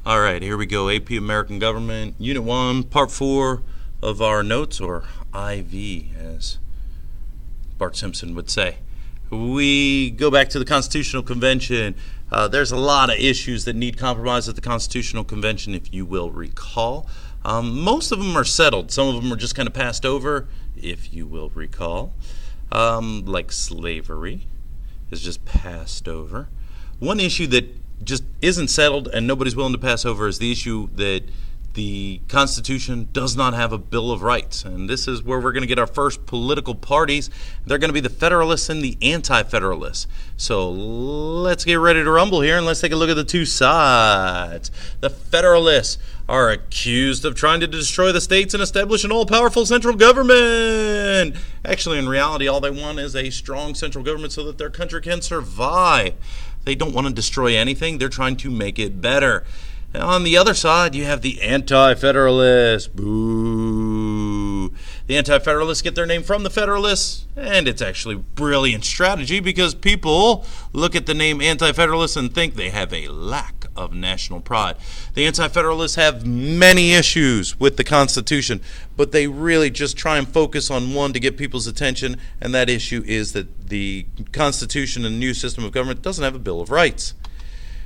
All right, here we go. AP American Government, Unit 1, Part 4 of our notes, or IV, as Bart Simpson would say. We go back to the Constitutional Convention. There's a lot of issues that need compromise at the Constitutional Convention, if you will recall. Most of them are settled. Some of them are just kind of passed over, if you will recall. Like slavery is just passed over. One issue that just isn't settled and nobody's willing to pass over is the issue that the Constitution does not have a Bill of Rights. And this is where we're going to get our first political parties. They're going to be the Federalists and the Anti-Federalists. So let's get ready to rumble here and let's take a look at the two sides. The Federalists are accused of trying to destroy the states and establish an all-powerful central government. Actually, in reality, all they want is a strong central government so that their country can survive. They don't want to destroy anything. They're trying to make it better. And on the other side, you have the Anti-Federalists. Boo. The Anti-Federalists get their name from the Federalists, and it's actually brilliant strategy because people look at the name Anti-Federalists and think they have a lack of national pride. The Anti-Federalists have many issues with the Constitution, but they really just try and focus on one to get people's attention, and that issue is that the Constitution and the new system of government doesn't have a Bill of Rights.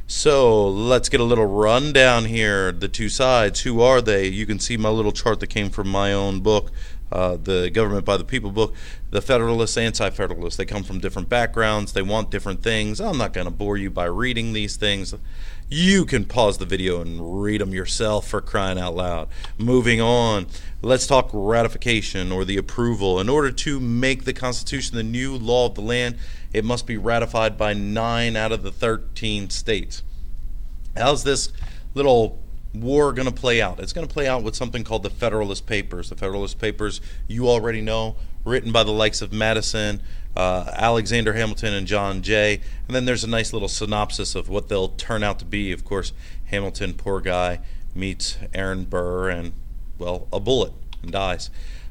So let's get a little rundown here. The two sides, who are they? You can see my little chart that came from my own book, the Government by the People book. The Federalists, Anti-Federalists, they come from different backgrounds. They want different things. I'm not going to bore you by reading these things. You can pause the video and read them yourself, for crying out loud. Moving on, let's talk ratification or the approval. In order to make the Constitution the new law of the land, it must be ratified by 9 out of the 13 states. How's this little war going to play out? It's going to play out with something called the Federalist Papers. The Federalist Papers, you already know, written by the likes of Madison, Alexander Hamilton, and John Jay. And then there's a nice little synopsis of what they'll turn out to be. Of course, Hamilton, poor guy, meets Aaron Burr and, well, a bullet and dies.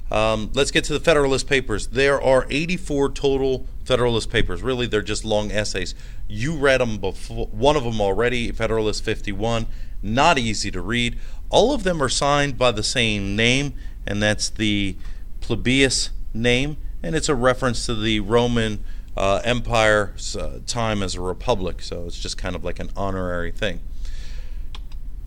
Let's get to the Federalist Papers. There are 84 total Federalist Papers. Really, they're just long essays. You read them before, one of them already, Federalist 51. Not easy to read. All of them are signed by the same name, and that's the plebeius name, and it's a reference to the Roman Empire's time as a republic, so it's just kind of like an honorary thing.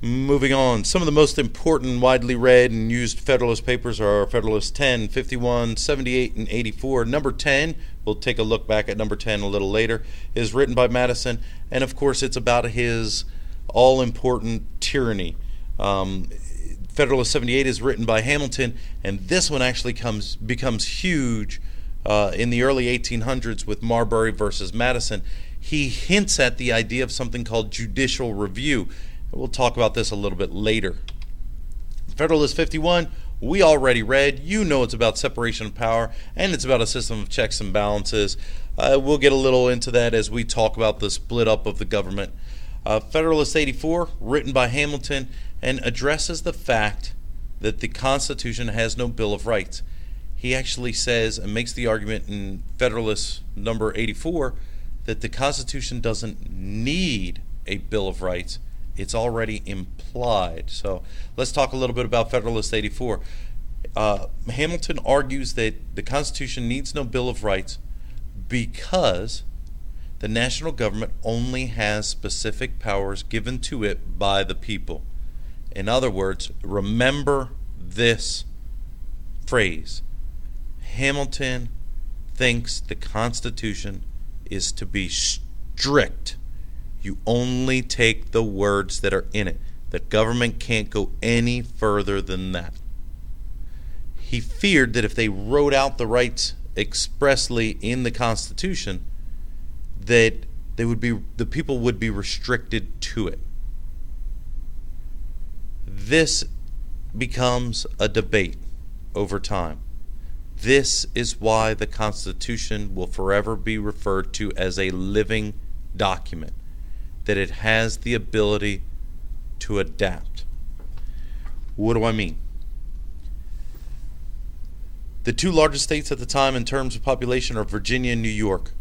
Moving on, some of the most important, widely read and used Federalist Papers are Federalist 10, 51, 78, and 84. Number 10, we'll take a look back at number 10 a little later, is written by Madison, and of course it's about his all-important tyranny. Federalist 78 is written by Hamilton, and this one actually becomes huge in the early 1800s with Marbury versus Madison. He hints at the idea of something called judicial review. We'll talk about this a little bit later. Federalist 51, we already read. You know it's about separation of power, and it's about a system of checks and balances. We'll get a little into that as we talk about the split up of the government. Federalist 84, written by Hamilton, and addresses the fact that the Constitution has no Bill of Rights. He actually says and makes the argument in Federalist number 84 that the Constitution doesn't need a Bill of Rights. It's already implied. So let's talk a little bit about Federalist 84. Hamilton argues that the Constitution needs no Bill of Rights because the national government only has specific powers given to it by the people. In other words, remember this phrase. Hamilton thinks the Constitution is to be strict. You only take the words that are in it. The government can't go any further than that. He feared that if they wrote out the rights expressly in the Constitution, that the people would be restricted to it. This becomes a debate over time. This is why the Constitution will forever be referred to as a living document, that it has the ability to adapt. What do I mean? The two largest states at the time in terms of population are Virginia and New York.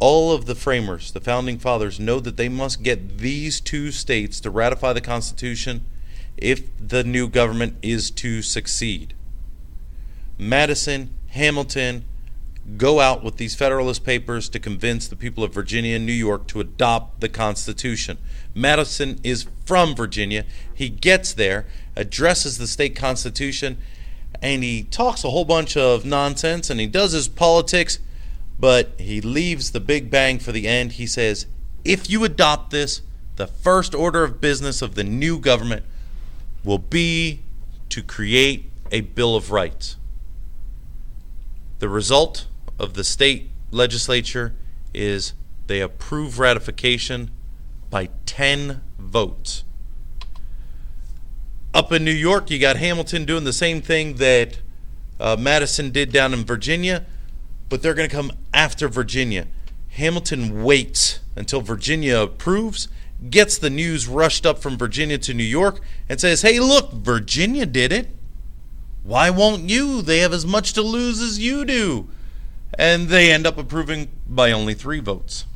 all of the framers, the founding fathers, know that they must get these two states to ratify the Constitution if the new government is to succeed. Madison, Hamilton go out with these Federalist Papers to convince the people of Virginia and New York to adopt the Constitution. Madison is from Virginia. He gets there, addresses the state constitution, and he talks a whole bunch of nonsense, and he does his politics, but he leaves the big bang for the end. He says, if you adopt this, the first order of business of the new government will be to create a Bill of Rights. The result of the state legislature is they approve ratification by 10 votes. Up in New York, you got Hamilton doing the same thing that Madison did down in Virginia, but they're going to come after Virginia. Hamilton waits until Virginia approves, gets the news rushed up from Virginia to New York, and says, hey, look, Virginia did it. Why won't you? They have as much to lose as you do. And they end up approving by only 3 votes.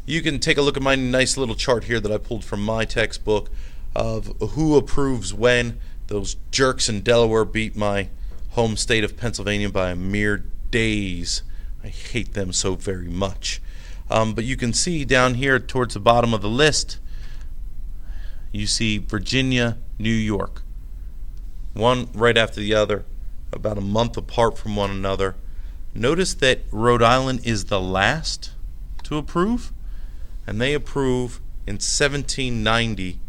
You can take a look at my nice little chart here that I pulled from my textbook of who approves when. Those jerks in Delaware beat my home state of Pennsylvania by a mere days. I hate them so very much. But you can see down here towards the bottom of the list, you see Virginia, New York. One right after the other, about a month apart from one another. Notice that Rhode Island is the last to approve, and they approve in 1790.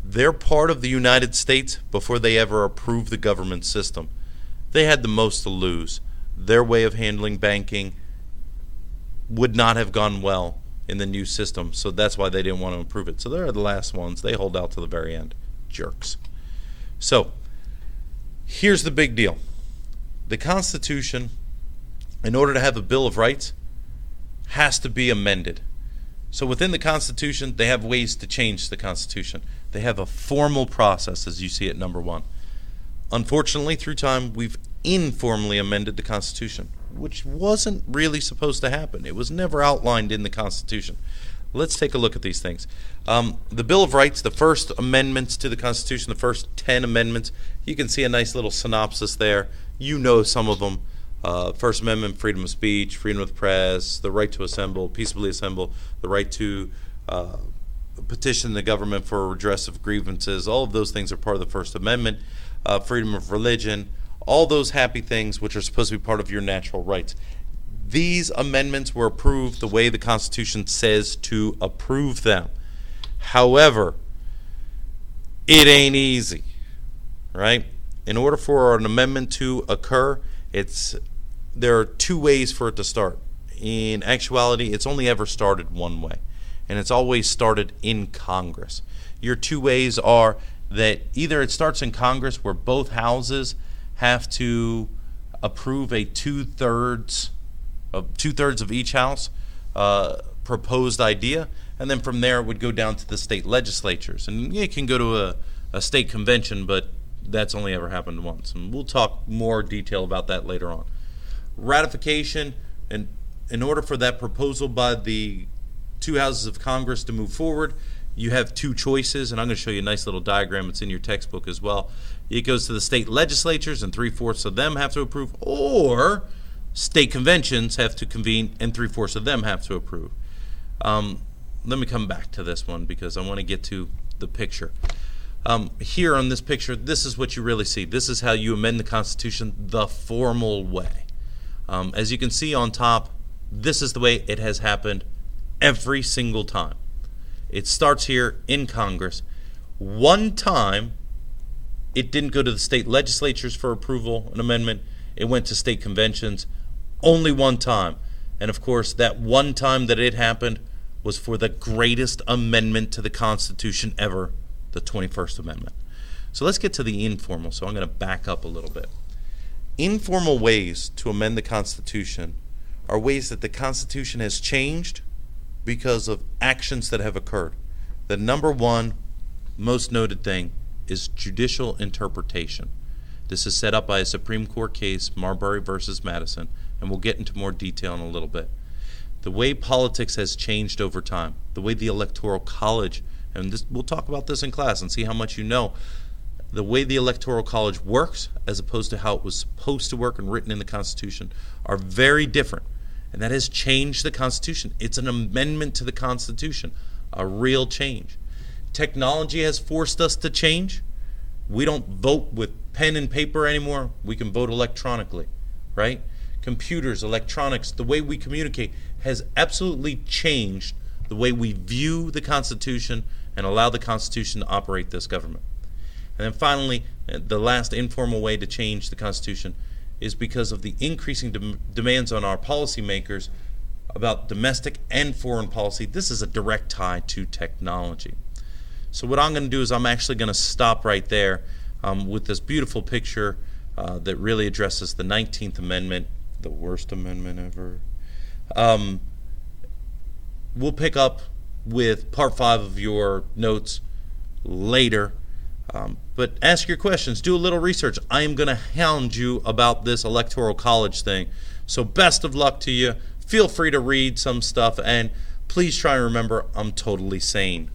They're part of the United States before they ever approve the government system. They had the most to lose. Their way of handling banking would not have gone well in the new system, so that's why they didn't want to approve it. So they're the last ones. They hold out to the very end. Jerks. So here's the big deal. The Constitution, in order to have a Bill of Rights, has to be amended. So within the Constitution, they have ways to change the Constitution. They have a formal process, as you see at number 1. Unfortunately, through time, we've informally amended the Constitution, which wasn't really supposed to happen. It was never outlined in the Constitution. Let's take a look at these things. The Bill of Rights, the first amendments to the Constitution, the first 10 amendments, you can see a nice little synopsis there. You know some of them. First Amendment, freedom of speech, freedom of the press, the right to assemble, peaceably assemble, the right to petition the government for redress of grievances. All of those things are part of the First Amendment. Freedom of religion, all those happy things which are supposed to be part of your natural rights. These amendments were approved the way the Constitution says to approve them. However, it ain't easy, right? In order for an amendment to occur, there are 2 ways for it to start. In actuality, it's only ever started one way, and it's always started in Congress. Your 2 ways are that either it starts in Congress, where both houses have to approve a two-thirds of each house proposed idea, and then from there it would go down to the state legislatures. And it can go to a state convention, but that's only ever happened once. And we'll talk more detail about that later on. Ratification, and in order for that proposal by the 2 houses of Congress to move forward, you have 2 choices, and I'm going to show you a nice little diagram. It's in your textbook as well. It goes to the state legislatures, and 3/4 of them have to approve, or state conventions have to convene, and 3/4 of them have to approve. Let me come back to this one because I want to get to the picture. Here on this picture, this is what you really see. This is how you amend the Constitution the formal way. As you can see on top, this is the way it has happened every single time. It starts here in Congress. One time, it didn't go to the state legislatures for approval, an amendment. It went to state conventions only one time. And of course, that one time that it happened was for the greatest amendment to the Constitution ever, the 21st Amendment. So let's get to the informal. So I'm going to back up a little bit. Informal ways to amend the Constitution are ways that the Constitution has changed because of actions that have occurred. The number 1 most noted thing is judicial interpretation. This is set up by a Supreme Court case, Marbury versus Madison, and we'll get into more detail in a little bit. the way politics has changed over time, the way the Electoral College, and we'll talk about this in class and see how much you know, the way the Electoral College works as opposed to how it was supposed to work and written in the Constitution are very different. And that has changed the Constitution. It's an amendment to the Constitution, a real change. Technology has forced us to change. We don't vote with pen and paper anymore. We can vote electronically, right? Computers, electronics, the way we communicate has absolutely changed the way we view the Constitution and allow the Constitution to operate this government. And then finally, the last informal way to change the Constitution is because of the increasing demands on our policymakers about domestic and foreign policy. This is a direct tie to technology. So what I'm going to do is I'm actually going to stop right there with this beautiful picture that really addresses the 19th Amendment, the worst amendment ever. We'll pick up with part 5 of your notes later. But ask your questions. Do a little research. I am going to hound you about this Electoral College thing. So best of luck to you. Feel free to read some stuff. And please try and remember, I'm totally sane.